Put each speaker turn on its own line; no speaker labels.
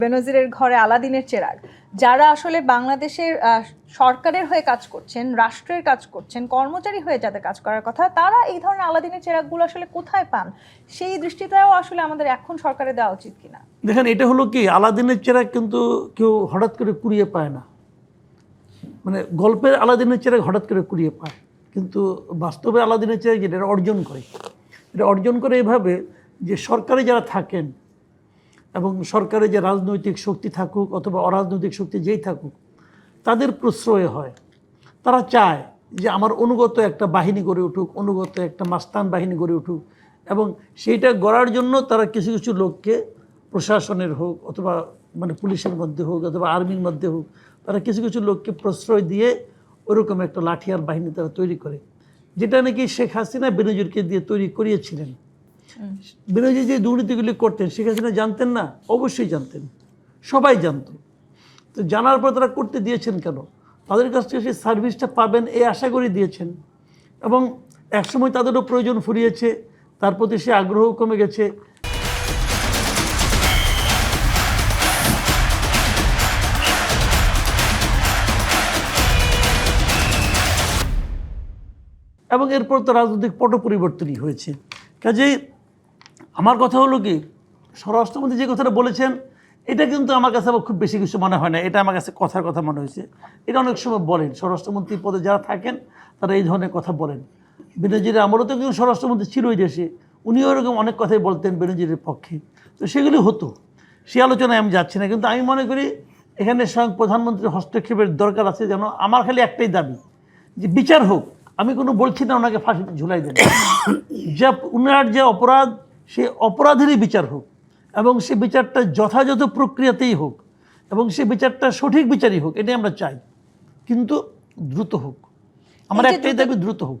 বেনজিরের ঘরে আলাদিনের চেরাগ, যারা আসলে বাংলাদেশের সরকারের হয়ে কাজ করছেন, রাষ্ট্রের কাজ করছেন, কর্মচারী হয়ে যাদের কাজ করার কথা, তারা এই ধরনের আলাদিনের চেরাগগুলো আসলে কোথায় পান, সেই দৃষ্টিটাও আসলে আমাদের এখন সরকারে দেওয়া উচিত কিনা।
দেখেন, এটা হলো কি, আলাদিনের চেরাগ কিন্তু কেউ হঠাৎ করে কুড়িয়ে পায় না। মানে গল্পের আলাদিনের চেরাগ হঠাৎ করে কুড়িয়ে পায়, কিন্তু বাস্তবে আলাদিনের চেরাগ যেটা অর্জন করে, এটা অর্জন করে এভাবে যে সরকারে যারা থাকেন এবং সরকারে যে রাজনৈতিক শক্তি থাকুক অথবা অরাজনৈতিক শক্তি যেই থাকুক, তাদের প্রশ্রয় হয়। তারা চায় যে আমার অনুগত একটা বাহিনী গড়ে উঠুক, অনুগত একটা মাস্তান বাহিনী গড়ে উঠুক, এবং সেইটা গড়ার জন্য তারা কিছু কিছু লোককে প্রশাসনের হোক অথবা মানে পুলিশের মধ্যে হোক অথবা আর্মির মধ্যে হোক, তারা কিছু কিছু লোককে প্রশ্রয় দিয়ে ওরকম একটা লাঠিয়াল বাহিনী তারা তৈরি করে, যেটা নাকি শেখ হাসিনা বেনজিরকে দিয়ে তৈরি করিয়েছিলেন। বেনজির যে দুর্নীতিগুলি করতেন শেখ হাসিনা জানতেন না? অবশ্যই জানতেন, সবাই জানতো। তো জানার পর তারা করতে দিয়েছেন কেন? তাদের কাছ থেকে সেই সার্ভিসটা পাবেন এই আশা করে দিয়েছেন, এবং একসময় তাদেরও প্রয়োজন ফুরিয়েছে, তার প্রতি সে আগ্রহ কমে গেছে। এবং এরপর তো রাজনৈতিক পট পরিবর্তনই হয়েছে। কাজেই আমার কথা হলো কি, স্বরাষ্ট্রমন্ত্রী যে কথাটা বলেছেন এটা কিন্তু আমার কাছে আবার খুব বেশি কিছু মনে হয় না। এটা আমার কাছে কথার কথা মনে হয়েছে। এটা অনেক সময় বলেন, স্বরাষ্ট্রমন্ত্রী পদে যারা থাকেন তারা এই ধরনের কথা বলেন। বেনজিরের আমলেও তো একজন স্বরাষ্ট্রমন্ত্রী ছিল ওই দেশে, উনিও এরকম অনেক কথাই বলতেন বেনজিরের পক্ষে, তো সেগুলি হতো, সে আলোচনায় আমি যাচ্ছি না। কিন্তু আমি মনে করি এখানে স্বয়ং প্রধানমন্ত্রীর হস্তক্ষেপের দরকার আছে। যেন আমার খালি একটাই দাবি যে বিচার হোক। আমি কোনো বলছি না ওনাকে ফাঁসিতে ঝুলাই দেন, যা উনার যে অপরাধ সে অপরাধেরই বিচার হোক, এবং সে বিচারটা যথাযথ প্রক্রিয়াতেই হোক, এবং সে বিচারটা সঠিক বিচারই হোক, এটাই আমরা চাই। কিন্তু দ্রুত হোক, আমার একটাই দাবি, দ্রুত হোক।